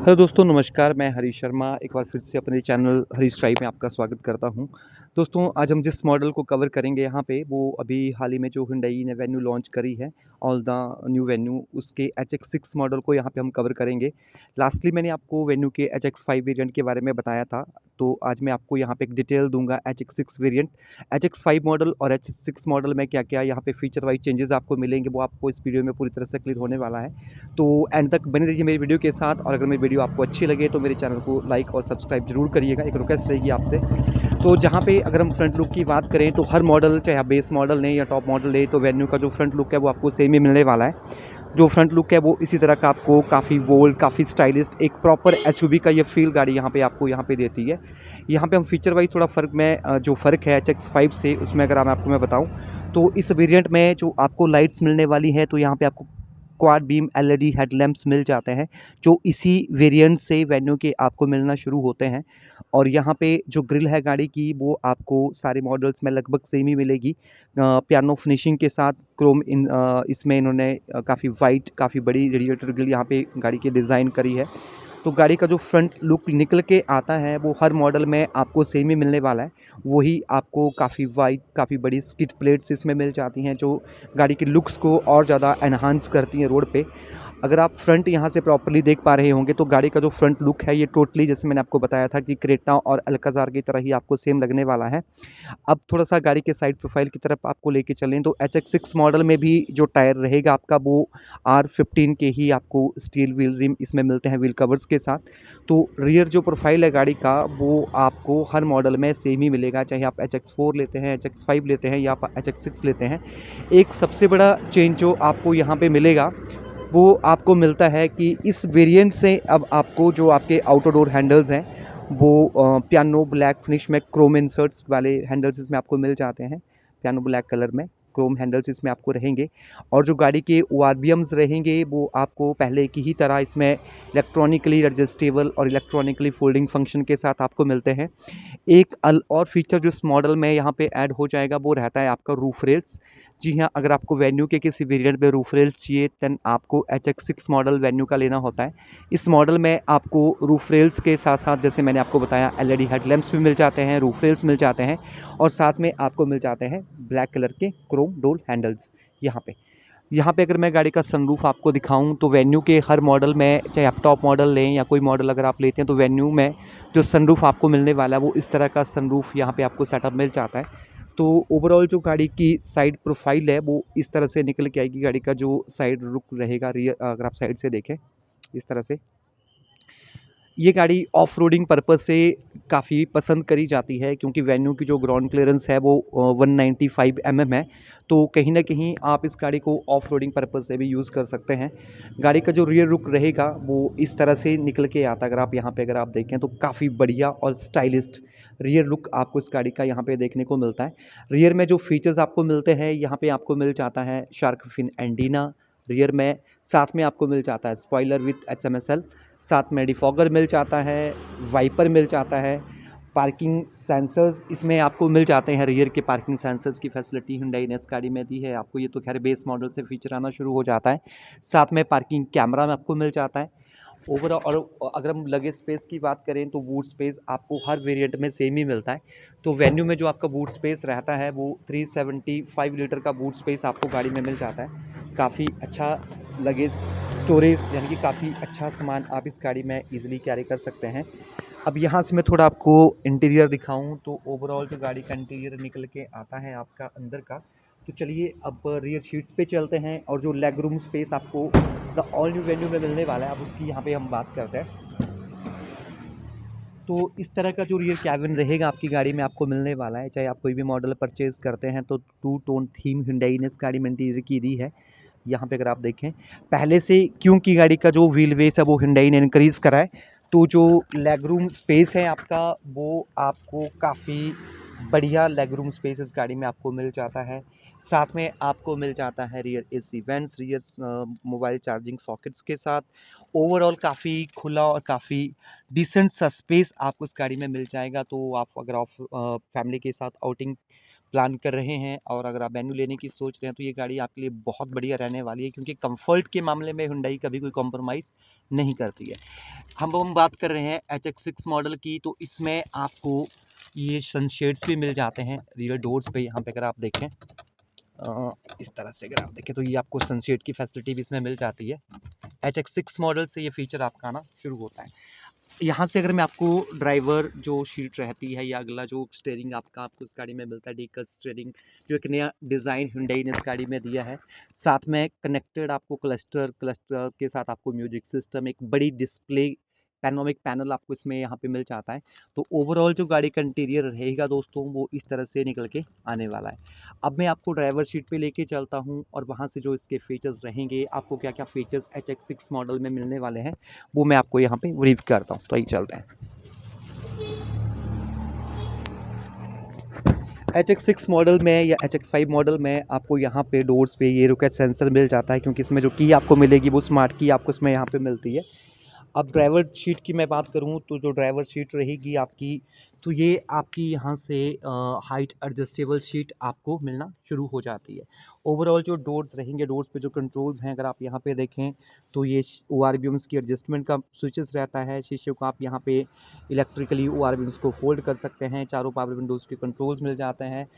Hello दोस्तों, नमस्कार। मैं हरीश शर्मा एक बार फिर से अपने चैनल हरीश ड्राइव में आपका स्वागत करता हूं। दोस्तों, आज हम जिस मॉडल को कवर करेंगे यहाँ पे वो अभी हाल ही में जो हुंडई ने वेन्यू लॉन्च करी है, ऑल द न्यू वेन्यू, उसके HX6 मॉडल को यहाँ पे हम कवर करेंगे। लास्टली मैंने आपको वेन्यू के HX5 वेरिएंट के बारे में बताया था, तो आज मैं आपको यहाँ पे एक डिटेल दूंगा HX6 वेरिएंट, HX5 मॉडल और HX6 मॉडल में क्या-क्या यहाँ पे फीचर वाइज चेंजेस आपको मिलेंगे, वो आपको इस वीडियो में पूरी तरह से क्लियर होने वाला है। तो एंड तक बने रहिए मेरी वीडियो के साथ, और अगर मेरी वीडियो आपको अच्छी लगे तो मेरे चैनल को लाइक और सब्सक्राइब जरूर करिएगा, एक रिक्वेस्ट रहेगी आपसे। तो जहाँ पे अगर हम फ्रंट लुक की बात करें तो हर मॉडल, चाहे आप बेस मॉडल लें या टॉप मॉडल लें, तो वेन्यू का जो फ्रंट लुक है वो आपको सेम ही मिलने वाला है। जो फ्रंट लुक है वो इसी तरह का आपको काफ़ी बोल्ड, काफ़ी स्टाइलिस्ट, एक प्रॉपर एसयूवी का ये फील गाड़ी यहाँ पे आपको यहाँ पे देती है। यहाँ पे हम फीचर वाइज थोड़ा फ़र्क में जो फ़र्क है HX5 से, उसमें अगर आपको मैं बताऊँ तो इस वेरिएंट में जो आपको लाइट्स मिलने वाली है, तो यहाँ पे आपको क्वाड बीम एलईडी हेडलैम्प्स मिल जाते हैं, जो इसी वेरिएंट से वेन्यू के आपको मिलना शुरू होते हैं। और यहाँ पे जो ग्रिल है गाड़ी की वो आपको सारे मॉडल्स में लगभग सेम ही मिलेगी, पियानो फिनिशिंग के साथ। क्रोम इसमें इन्होंने काफ़ी वाइट, काफ़ी बड़ी रेडिएटर ग्रिल यहाँ पे गाड़ी की डिज़ाइन करी है। तो गाड़ी का जो फ्रंट लुक निकल के आता है वो हर मॉडल में आपको सेम ही मिलने वाला है। वही आपको काफ़ी वाइड, काफ़ी बड़ी स्किड प्लेट्स इसमें मिल जाती हैं, जो गाड़ी के लुक्स को और ज़्यादा एनहांस करती हैं रोड पे। अगर आप फ्रंट यहाँ से प्रॉपर्ली देख पा रहे होंगे तो गाड़ी का जो फ्रंट लुक है ये टोटली, जैसे मैंने आपको बताया था कि क्रेटा और अल्काज़ार की तरह ही आपको सेम लगने वाला है। अब थोड़ा-सा गाड़ी के साइड प्रोफ़ाइल की तरफ आपको लेके चलें तो HX6 मॉडल में भी जो टायर रहेगा आपका वो R15 के ही आपको स्टील व्हील रिम इसमें मिलते हैं व्हील कवर्स के साथ। तो रियर जो प्रोफ़ाइल है गाड़ी का वो आपको हर मॉडल में सेम ही मिलेगा, चाहे आप HX4 लेते हैं, HX5 लेते हैं या आप HX6 लेते हैं। एक सबसे बड़ा चेंज जो आपको यहाँ पे मिलेगा वो आपको मिलता है कि इस वेरिएंट से अब आपको जो आपके आउटर डोर हैंडल्स हैं वो पियानो ब्लैक फिनिश में क्रोम इंसर्ट्स वाले हैंडल्स इसमें आपको मिल जाते हैं। पियानो ब्लैक कलर में क्रोम हैंडल्स इसमें आपको रहेंगे, और जो गाड़ी के ओआरबीएम्स रहेंगे वो आपको पहले की ही तरह इसमें इलेक्ट्रॉनिकली एडजस्टेबल और इलेक्ट्रॉनिकली फोल्डिंग फंक्शन के साथ आपको मिलते हैं। एक और फीचर जो इस मॉडल में यहाँ पे ऐड हो जाएगा वो रहता है आपका रूफ रेल्स। जी हाँ, अगर आपको वेन्यू के किसी वेरिएंट में रूफ रेल्स चाहिए देन आपको HX6 मॉडल वेन्यू का लेना होता है। इस मॉडल में आपको रूफ रेल्स के साथ साथ, जैसे मैंने आपको बताया, एलईडी हेडलैम्प्स भी मिल जाते हैं, रूफ रेल्स मिल जाते हैं, और साथ में आपको मिल जाते हैं ब्लैक कलर के क्रोम डोर हैंडल्स यहाँ पे। यहाँ पे अगर मैं गाड़ी का सनरूफ आपको दिखाऊं तो वेन्यू के हर मॉडल में, चाहे आप टॉप मॉडल लें या कोई मॉडल अगर आप लेते हैं, तो वेन्यू में जो सनरूफ आपको मिलने वाला है वो इस तरह का सनरूफ यहाँ पे आपको सेटअप मिल जाता है। तो ओवरऑल जो गाड़ी की साइड प्रोफाइल है वो इस तरह से निकल के आएगी। गाड़ी का जो साइड लुक रहेगा, रियर अगर आप साइड से देखें इस तरह से, ये गाड़ी ऑफ रोडिंग पर्पज़ से काफ़ी पसंद करी जाती है, क्योंकि वेन्यू की जो ग्राउंड क्लियरेंस है वो 195 है। तो कहीं न कहीं आप इस गाड़ी को ऑफ रोडिंग पर्पज़ से भी यूज़ कर सकते हैं। गाड़ी का जो रियर लुक रहेगा वो इस तरह से निकल के आता है। अगर आप यहाँ पे अगर आप देखें तो काफ़ी बढ़िया और स्टाइलिस्ट रियर लुक आपको इस गाड़ी का यहाँ पे देखने को मिलता है। रियर में जो फीचर्स आपको मिलते हैं, यहाँ पे आपको मिल जाता है शार्क फिन एंटीना रियर में, साथ में आपको मिल जाता है स्पॉइलर विथ HMSL, साथ में डिफॉगर मिल जाता है, वाइपर मिल जाता है, पार्किंग सेंसर्स इसमें आपको मिल जाते हैं। रियर के पार्किंग सेंसर्स की फैसिलिटी हुंडई ने इस गाड़ी में दी है आपको, ये तो खैर बेस मॉडल से फीचर आना शुरू हो जाता है। साथ में पार्किंग कैमरा में आपको मिल जाता है। ओवरऑल और अगर हम लगेज स्पेस की बात करें तो बूट स्पेस आपको हर वेरिएंट में सेम ही मिलता है। तो वेन्यू में जो आपका बूट स्पेस रहता है वो 375 लीटर का बूट स्पेस आपको गाड़ी में मिल जाता है। काफ़ी अच्छा लगेज स्टोरेज, यानी कि काफ़ी अच्छा सामान आप इस गाड़ी में ईजिली कैरी कर सकते हैं। अब यहाँ से मैं थोड़ा आपको इंटीरियर दिखाऊं तो ओवरऑल जो गाड़ी का इंटीरियर निकल के आता है आपका अंदर का। तो चलिए अब रियर शीट्स पे चलते हैं, और जो लेग रूम स्पेस आपको द ऑल न्यू वेन्यू में मिलने वाला है अब उसकी यहाँ पे हम बात करते हैं। तो इस तरह का जो रियर कैबिन रहेगा आपकी गाड़ी में आपको मिलने वाला है। चाहे आप कोई भी मॉडल परचेज़ करते हैं तो टू टोन थीम हुंडई ने इस गाड़ी में इंटीरियर की दी है। यहाँ पे अगर आप देखें पहले से, क्योंकि गाड़ी का जो व्हील बेस है वो हुंडई ने इंक्रीज़ करा है, तो जो लेग रूम स्पेस है आपका वो आपको काफ़ी बढ़िया लेग रूम स्पेस इस गाड़ी में आपको मिल जाता है। साथ में आपको मिल जाता है rear AC vents, rear mobile charging sockets के साथ। ओवरऑल काफ़ी खुला और काफ़ी डिसेंट सा स्पेस आपको इस गाड़ी में मिल जाएगा। तो आप अगर आप फैमिली के साथ आउटिंग प्लान कर रहे हैं और अगर आप वेन्यू लेने की सोच रहे हैं तो ये गाड़ी आपके लिए बहुत बढ़िया रहने वाली है, क्योंकि कंफर्ट के मामले में हुंडई कभी कोई कॉम्प्रोमाइज़ नहीं करती है। हम बात कर रहे हैं HX6 मॉडल की, तो इसमें आपको ये सनशेड्स भी मिल जाते हैं रियर डोर्स पे। यहाँ पे अगर आप देखें इस तरह से अगर आप देखें तो ये आपको सनशेड की फैसिलिटी भी इसमें मिल जाती है। HX6 मॉडल से ये फीचर आपका आना शुरू होता है। यहाँ से अगर मैं आपको ड्राइवर जो सीट रहती है या अगला जो स्टीयरिंग आपको इस गाड़ी में मिलता है, डेकल स्टीयरिंग, जो एक नया डिज़ाइन Hyundai ने इस गाड़ी में दिया है। साथ में कनेक्टेड आपको क्लस्टर के साथ आपको म्यूजिक सिस्टम, एक बड़ी डिस्प्ले पैनोरामिक पैनल आपको इसमें यहाँ पे मिल जाता है। तो ओवरऑल जो गाड़ी का इंटीरियर रहेगा दोस्तों, वो इस तरह से निकल के आने वाला है। अब मैं आपको ड्राइवर सीट पे लेके चलता हूँ और वहाँ से जो इसके फीचर्स रहेंगे, आपको क्या क्या फीचर्स HX6 मॉडल में मिलने वाले हैं, वो मैं आपको यहाँ पे रिव्यू करता हूँ। तो आइए चलते हैं। HX6 मॉडल में या HX5 मॉडल में आपको यहाँ पे डोर्स पे ये रुके सेंसर मिल जाता है, क्योंकि इसमें जो की आपको मिलेगी वो स्मार्ट की आपको इसमें यहाँ पे मिलती है। अब ड्राइवर सीट की मैं बात करूँ तो जो ड्राइवर सीट रहेगी आपकी, तो ये आपकी यहाँ से हाइट एडजस्टेबल सीट आपको मिलना शुरू हो जाती है। ओवरऑल जो डोर्स रहेंगे, डोर्स पे जो कंट्रोल्स हैं अगर आप यहाँ पे देखें, तो ये ORBMs की एडजस्टमेंट का स्विचेस रहता है। शीशे को आप यहाँ पे इलेक्ट्रिकली ORBMs को फोल्ड कर सकते हैं। चारों पावर विंडोज़ के कंट्रोल्स मिल जाते हैं।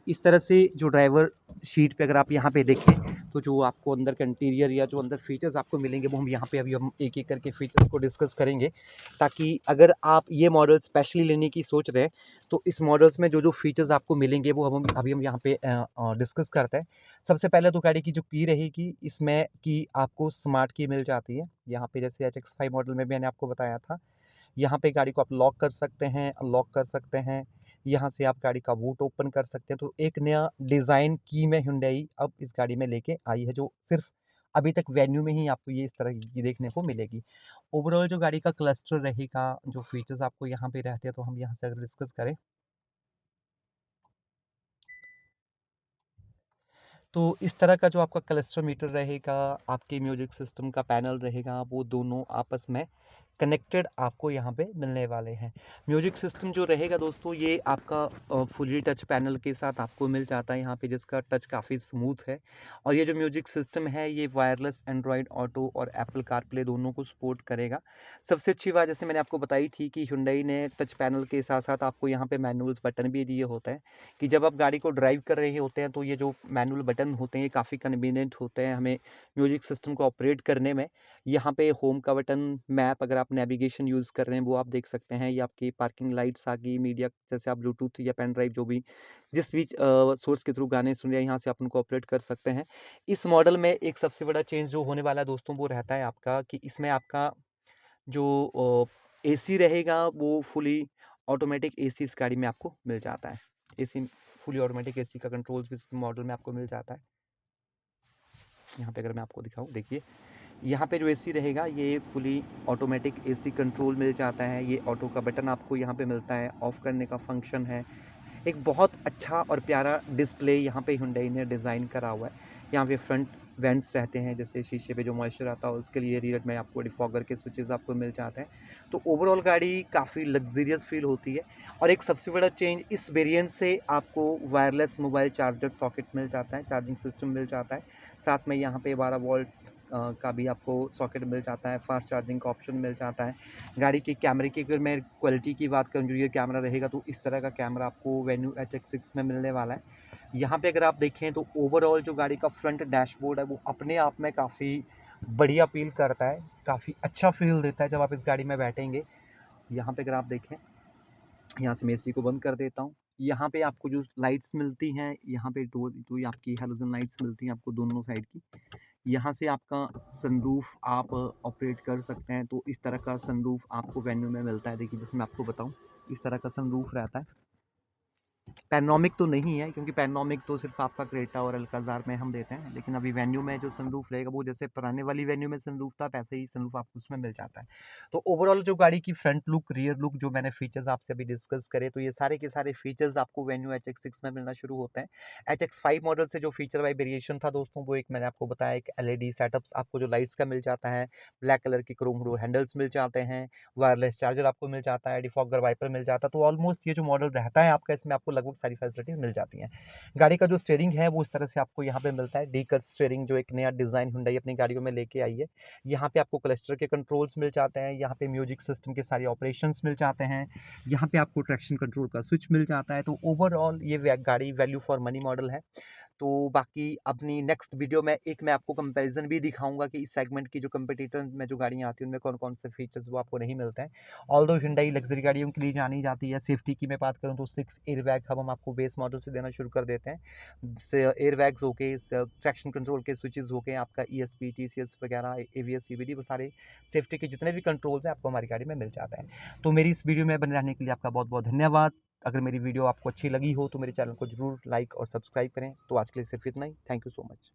इस तरह से जो ड्राइवर सीट पे अगर आप यहाँ पे देखें, तो जो आपको अंदर का इंटीरियर या जो अंदर फीचर्स आपको मिलेंगे, वो हम यहाँ पे अभी हम एक-एक करके फीचर्स को डिस्कस करेंगे, ताकि अगर आप ये मॉडल स्पेशली लेने की सोच रहे हैं, तो इस मॉडल्स में जो-जो फीचर्स आपको मिलेंगे, वो हम यहाँ पे डिस्कस करते हैं। सबसे पहले तो गाड़ी की जो की रहेगी, इसमें की आपको स्मार्ट की मिल जाती है। यहाँ पे जैसे HX5 मॉडल में मैंने आपको बताया था, यहाँ पे गाड़ी को आप लॉक कर सकते हैं, अनलॉक कर सकते हैं। यहाँ से आप गाड़ी का बूट ओपन कर सकते हैं। तो एक नया डिज़ाइन की में Hyundai अब इस गाड़ी में लेके आई है, जो सिर्फ़ अभी तक वेन्यू में ही आपको ये इस तरह की देखने को मिलेगी। ओवरऑल जो गाड़ी का क्लस्टर रहेगा, जो फीचर्स आपको यहाँ पे रहते हैं, तो हम यहाँ से अगर डिस्कस करें, तो इस तरह का जो आपका क्लस्टर मीटर रहेगा, आपके म्यूजिक सिस्टम का पैनल रहेगा, वो दोनों आपस में कनेक्टेड आपको यहाँ पे मिलने वाले हैं। म्यूजिक सिस्टम जो रहेगा दोस्तों, ये आपका फुली टच पैनल के साथ आपको मिल जाता है यहाँ पे, जिसका टच काफ़ी स्मूथ है। और ये जो म्यूजिक सिस्टम है, ये वायरलेस एंड्रॉयड ऑटो और एप्पल कारप्ले दोनों को सपोर्ट करेगा। सबसे अच्छी बात जैसे मैंने आपको बताई थी कि Hyundai ने टच पैनल के साथ-साथ आपको यहाँ पे मैनुअल्स बटन भी दिए होते हैं, कि जब आप गाड़ी को ड्राइव कर रहे होते हैं, तो ये जो मैनुअल बटन होते हैं, ये काफ़ी कन्वीनिएंट होते हैं हमें म्यूजिक सिस्टम को ऑपरेट करने में। यहाँ पे होम का बटन, मैप, अगर आप नेविगेशन यूज़ कर रहे हैं, वो आप देख सकते हैं। ये आपकी पार्किंग लाइट्स आ गई, मीडिया जैसे आप ब्लूटूथ या पेन ड्राइव जो भी जिस भी सोर्स के थ्रू गाने सुन रहे हैं, यहाँ से आप उनको ऑपरेट कर सकते हैं। इस मॉडल में एक सबसे बड़ा चेंज जो होने वाला है दोस्तों, वो रहता है आपका कि इसमें आपका जो एसी रहेगा, वो फुली ऑटोमेटिक एसी इस गाड़ी में आपको मिल जाता है। एसी फुली ऑटोमेटिक एसी का कंट्रोल्स भी इस मॉडल में आपको मिल जाता है। यहाँ पे अगर मैं आपको दिखाऊँ, देखिए यहाँ पे जो एसी रहेगा, ये फुली ऑटोमेटिक एसी कंट्रोल मिल जाता है। ये ऑटो का बटन आपको यहाँ पे मिलता है, ऑफ़ करने का फंक्शन है। एक बहुत अच्छा और प्यारा डिस्प्ले यहाँ पे Hyundai ने डिज़ाइन करा हुआ है। यहाँ पे फ्रंट वेंट्स रहते हैं, जैसे शीशे पे जो मॉइस्चर आता है उसके लिए रियर में आपको डिफॉगर के स्विचेस आपको मिल जाते हैं। तो ओवरऑल गाड़ी काफ़ी लग्ज़रियस फ़ील होती है। और एक सबसे बड़ा चेंज, इस वेरिएंट से आपको वायरलेस मोबाइल चार्जर सॉकेट मिल जाता है, चार्जिंग सिस्टम मिल जाता है। साथ में यहाँ पे 12 वोल्ट का भी आपको सॉकेट मिल जाता है, फास्ट चार्जिंग का ऑप्शन मिल जाता है। गाड़ी के कैमरे की अगर मैं क्वालिटी की बात करूँ, जो ये कैमरा रहेगा, तो इस तरह का कैमरा आपको वेन्यू HX6 में मिलने वाला है। यहाँ पे अगर आप देखें, तो ओवरऑल जो गाड़ी का फ्रंट डैशबोर्ड है, वो अपने आप में काफ़ी बढ़िया फ़ील करता है, काफ़ी अच्छा फ़ील देता है जब आप इस गाड़ी में बैठेंगे। यहाँ पे अगर आप देखें, यहाँ से मैं एसी को बंद कर देता हूँ। यहाँ पे आपको जो लाइट्स मिलती हैं, यहाँ पे तो ये आपकी हैलोजन लाइट्स मिलती हैं आपको दोनों साइड की। यहाँ से आपका सनरूफ आप ऑपरेट कर सकते हैं। तो इस तरह का सनरूफ आपको वेन्यू में मिलता है। देखिए, जैसे मैं आपको बताऊँ, इस तरह का सनरूफ रहता है। पैनोरामिक तो नहीं है, क्योंकि पैनोरामिक तो सिर्फ आपका क्रेटा और अल्काज़ार में हम देते हैं, लेकिन अभी वेन्यू में जो सनरूफ रहेगा, वो जैसे पुराने वाली वेन्यू में सनरूफ था, वैसे ही सनरूफ आपको उसमें मिल जाता है। तो ओवरऑल जो गाड़ी की फ्रंट लुक, रियर लुक, जो मैंने फीचर्स आपसे अभी डिस्कस करे, तो ये सारे के सारे फीचर्स आपको वेन्यू HX6 में मिलना शुरू होते हैं। HX5 मॉडल से जो फीचर वाइज वेरिएशन था दोस्तों, वो एक मैंने आपको बताया, एक LED सेटअप्स आपको जो लाइट्स का मिल जाता है, ब्लैक कलर की क्रोम हैंडल्स मिल जाते हैं, वायरलेस चार्जर आपको मिल जाता है, डिफॉगर वाइपर मिल जाता है। तो ऑलमोस्ट ये जो मॉडल रहता है आपका, इसमें आपको लगभग सारी फैसिलिटीज़ मिल जाती हैं। गाड़ी का जो स्टीयरिंग है वो इस तरह से आपको यहाँ पे मिलता है, डी कट स्टीयरिंग जो एक नया डिज़ाइन हुंडई अपनी गाड़ियों में लेके आई है। यहाँ पे आपको क्लस्टर के कंट्रोल्स मिल जाते हैं, यहाँ पे म्यूजिक सिस्टम के सारे ऑपरेशंस मिल जाते हैं, यहाँ पे आपको ट्रैक्शन कंट्रोल का स्विच मिल जाता है। तो ओवरऑल ये गाड़ी वैल्यू फॉर मनी मॉडल है। तो बाकी अपनी नेक्स्ट वीडियो में मैं आपको कंपैरिजन भी दिखाऊंगा कि इस सेगमेंट की जो कंपटीटर में जो गाड़ियां आती हैं उनमें कौन कौन से फीचर्स वो आपको नहीं मिलते हैं। ऑल्दो हिंडई लग्जरी गाड़ियों के लिए जानी जाती है। सेफ्टी की मैं बात करूं तो 6 एयरबैग हम आपको बेस मॉडल से देना शुरू कर देते हैं। एयरबैग्स होके, ट्रैक्शन कंट्रोल के स्विचेस होके, आपका ESP TCS वगैरह, ABS CVT, वो सारे सेफ्टी के जितने भी कंट्रोल्स हैं आपको हमारी गाड़ी में मिल जाते हैं। तो मेरी इस वीडियो में बने रहने के लिए आपका बहुत बहुत धन्यवाद। अगर मेरी वीडियो आपको अच्छी लगी हो तो मेरे चैनल को जरूर लाइक और सब्सक्राइब करें। तो आज के लिए सिर्फ इतना ही। Thank you so much.